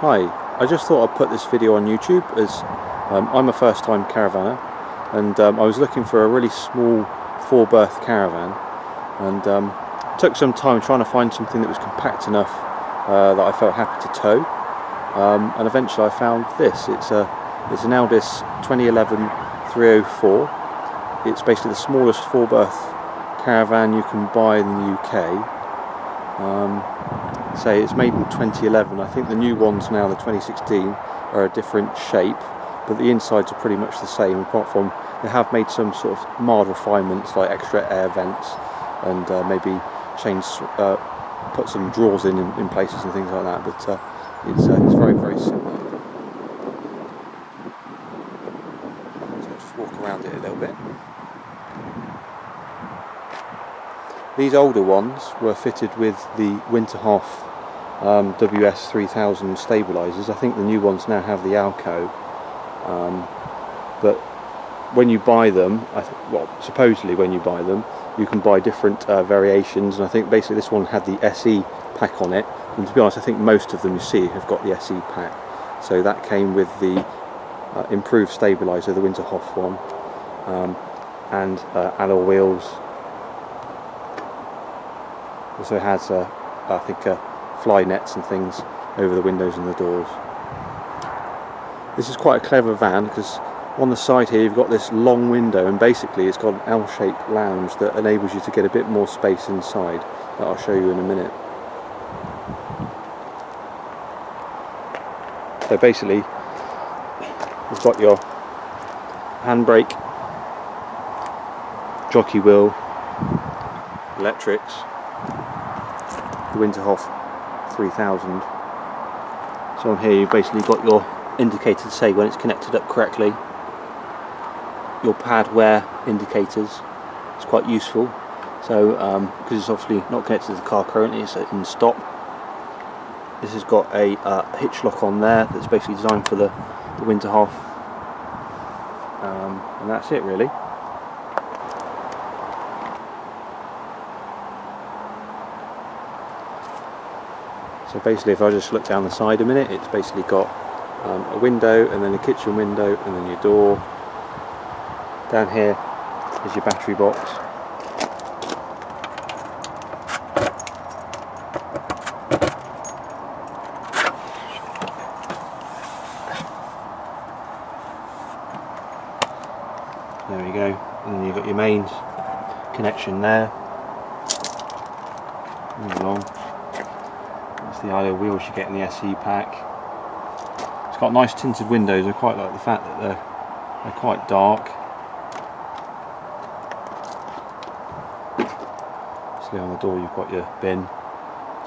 Hi, I just thought I'd put this video on YouTube as I'm a first time caravaner, and I was looking for a really small 4-berth caravan, and took some time trying to find something that was compact enough that I felt happy to tow, and eventually I found this. It's an Elddis 2011-304. It's basically the smallest 4-berth caravan you can buy in the UK. Say it's made in 2011. I think the new ones now, the 2016, are a different shape, but the insides are pretty much the same, apart from they have made some sort of mild refinements like extra air vents and maybe put some drawers in places and things like that, but it's very, very similar. So just walk around it a little bit. These older ones were fitted with the Winterhoff WS3000 stabilisers. I think the new ones now have the Alco, but when you buy them, supposedly when you buy them, you can buy different variations, and I think basically this one had the SE pack on it, and to be honest I think most of them you see have got the SE pack, so that came with the improved stabiliser, the Winterhoff one, and alloy wheels. Also has I think fly nets and things over the windows and the doors. This is quite a clever van because on the side here you've got this long window, and basically it's got an L-shaped lounge that enables you to get a bit more space inside, that I'll show you in a minute. So basically you've got your handbrake, jockey wheel, electrics, the Winterhoff 3000. So on here you've basically got your indicator to say when it's connected up correctly, your pad wear indicators. It's quite useful, so because it's obviously not connected to the car currently, it's in stop. This has got a hitch lock on there that's basically designed for the Winterhoff, and that's it really. So basically if I just look down the side a minute, it's basically got a window, and then a kitchen window, and then your door. Down here is your battery box. There we go, and then you've got your mains connection there. Move along. That's the alloy wheels you get in the SE pack. It's got nice tinted windows. I quite like the fact that they're quite dark. Obviously on the door you've got your bin,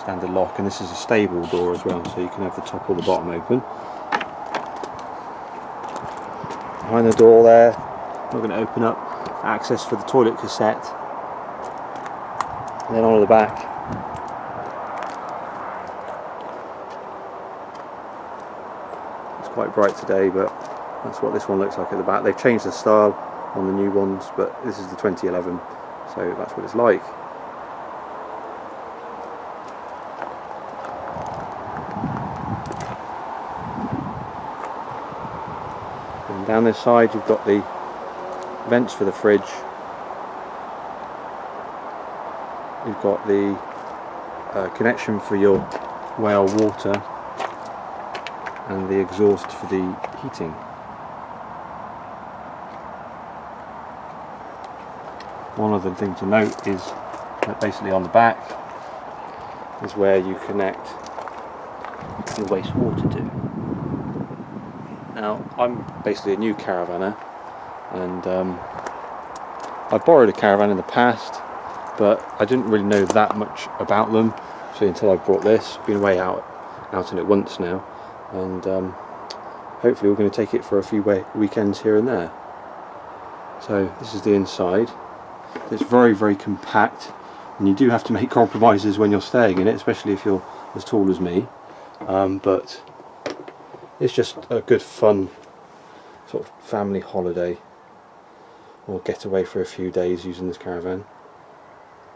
standard lock, and this is a stable door as well, so you can have the top or the bottom open. Behind the door there, we're going to open up access for the toilet cassette, and then onto the back. It's quite bright today, but that's what this one looks like at the back. They've changed the style on the new ones, but this is the 2011, so that's what it's like. And down this side you've got the vents for the fridge. You've got the connection for your well water, and the exhaust for the heating. One other thing to note is that basically on the back is where you connect your wastewater to. Now I'm basically a new caravaner, and I've borrowed a caravan in the past, but I didn't really know that much about them, so until I brought this. Been away out in it once now, and hopefully we're going to take it for a few weekends here and there. So this is the inside. It's very, very compact, and you do have to make compromises when you're staying in it, especially if you're as tall as me, but it's just a good fun sort of family holiday or getaway for a few days using this caravan.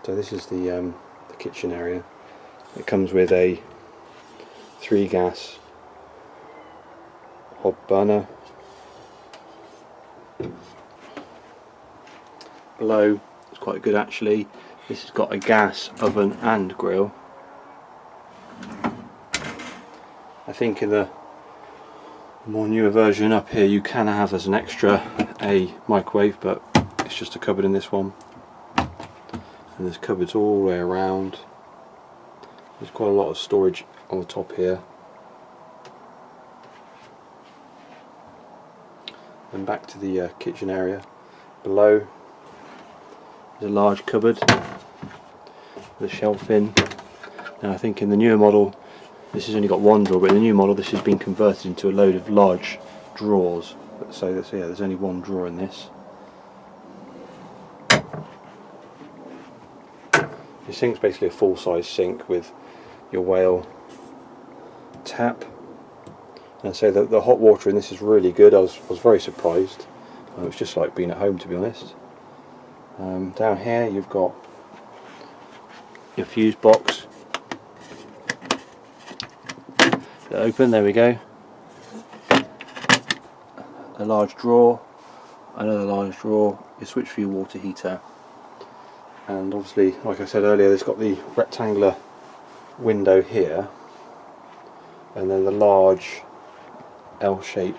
So this is the kitchen area. It comes with a 3 gas hob burner. Below, it's quite good actually. This has got a gas oven and grill. I think in the more newer version up here you can have as an extra a microwave, but it's just a cupboard in this one. And there's cupboards all the way around. There's quite a lot of storage on the top here. And back to the kitchen area. Below there's a large cupboard with a shelf in. Now I think in the newer model this has only got one drawer, but in the new model this has been converted into a load of large drawers. So yeah, there's only one drawer in this. Your sink's basically a full-size sink with your whale tap. And so the hot water in this is really good. I was very surprised. It was just like being at home, to be honest. Down here you've got your fuse box. Open, there we go. A large drawer, another large drawer, your switch for your water heater, and obviously, like I said earlier, it's got the rectangular window here, and then the large L-shape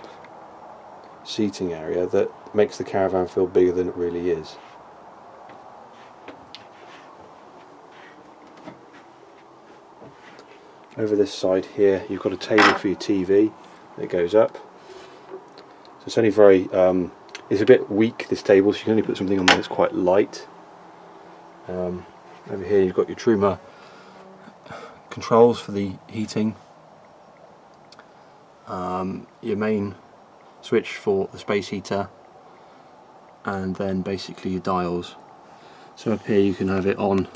seating area that makes the caravan feel bigger than it really is. Over this side here you've got a table for your TV that goes up. So it's only very, it's a bit weak, this table, so you can only put something on there that's quite light. Over here you've got your Truma controls for the heating, your main switch for the space heater, and then basically your dials. So up here you can have it on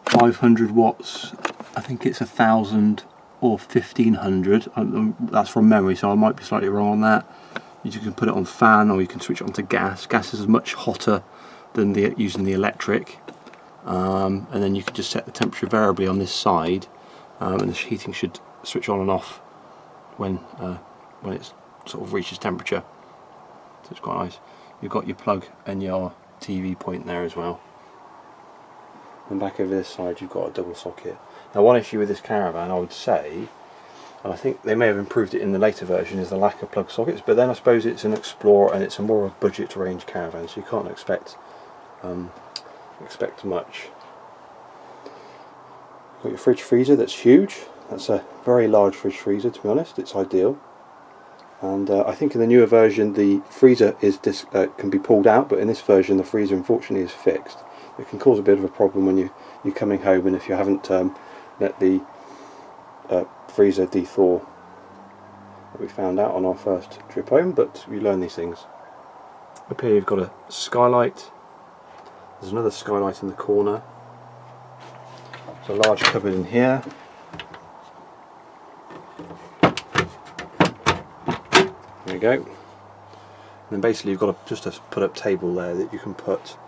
500 watts, I think it's 1000 or 1500, that's from memory, so I might be slightly wrong on that. You can put it on fan, or you can switch it onto gas. Gas is much hotter than using the electric, and then you can just set the temperature variably on this side, and the heating should switch on and off when it sort of reaches temperature. So it's quite nice. You've got your plug and your TV point there as well. And back over this side you've got a double socket. Now one issue with this caravan, I would say, and I think they may have improved it in the later version, is the lack of plug sockets, but then I suppose it's an Explorer and it's a more of a budget range caravan, so you can't expect much. You've got your fridge freezer that's huge. That's a very large fridge freezer, to be honest. It's ideal. And I think in the newer version the freezer is can be pulled out, but in this version the freezer unfortunately is fixed. It can cause a bit of a problem when you're coming home, and if you haven't let the freezer de-thaw. That we found out on our first trip home, but we learn these things. Up here you've got a skylight. There's another skylight in the corner. There's a large cupboard in here. There we go. And then basically you've got just a put-up table there that you can put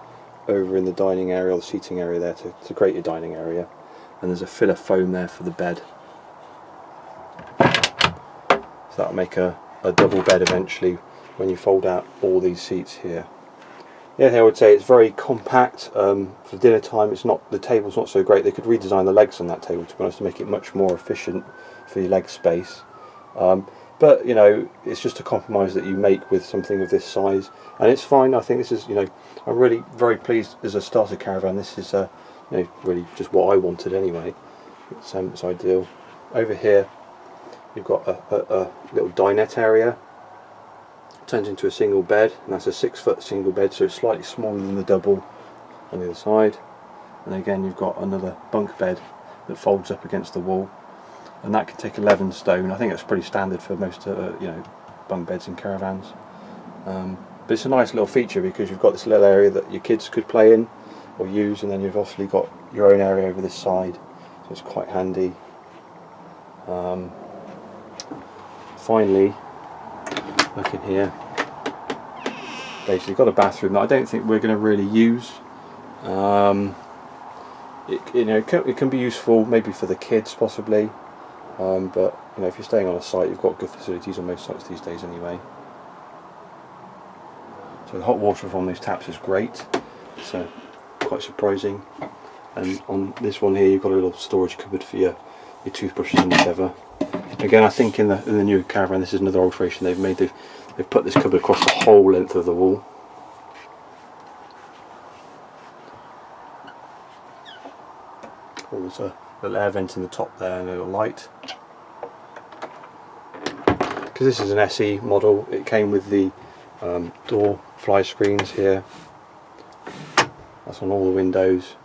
over in the dining area, or the seating area there, to create your dining area. And there's a filler foam there for the bed. So that'll make a double bed eventually when you fold out all these seats here. Yeah, I would say it's very compact. For dinner time, the table's not so great. They could redesign the legs on that table, to be honest, to make it much more efficient for your leg space. But you know, it's just a compromise that you make with something of this size, and it's fine. I think this is, I'm really very pleased as a starter caravan. This is really just what I wanted anyway. It's ideal. Over here you've got a little dinette area. Turns into a single bed, and that's a 6-foot single bed, so it's slightly smaller than the double on the other side. And again you've got another bunk bed that folds up against the wall, and that can take 11 stone. I think that's pretty standard for most bunk beds in caravans. But it's a nice little feature because you've got this little area that your kids could play in or use, and then you've obviously got your own area over this side, so it's quite handy. Finally, look in here. Basically got a bathroom that I don't think we're going to really use. It can be useful maybe for the kids possibly, but you know, if you're staying on a site, you've got good facilities on most sites these days anyway. So the hot water from those taps is great, so quite surprising. And on this one here, you've got a little storage cupboard for your toothbrushes and whatever. Again, I think in the new caravan, this is another alteration they've made. They've put this cupboard across the whole length of the wall. There's a little air vent in the top there and a little light. Because this is an SE model, it came with the door fly screens here. That's on all the windows.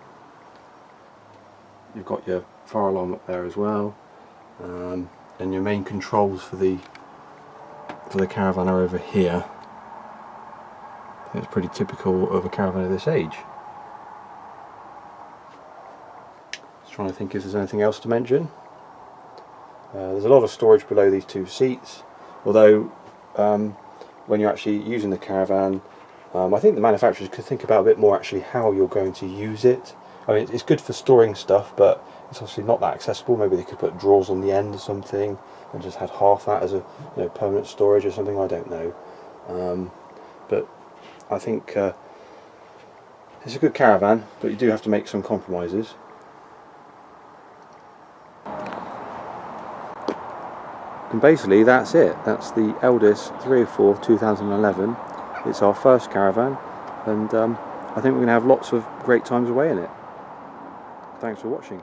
You've got your fire alarm up there as well, and your main controls for the caravan are over here. I think it's pretty typical of a caravan of this age. Just trying to think if there's anything else to mention. There's a lot of storage below these two seats, although when you're actually using the caravan, I think the manufacturers could think about a bit more actually how you're going to use it. I mean, it's good for storing stuff, but it's obviously not that accessible. Maybe they could put drawers on the end or something and just had half that as a permanent storage or something, I don't know. But I think it's a good caravan, but you do have to make some compromises. And basically that's it. That's the Elddis 304 2011. It's our first caravan, and I think we're going to have lots of great times away in it. Thanks for watching.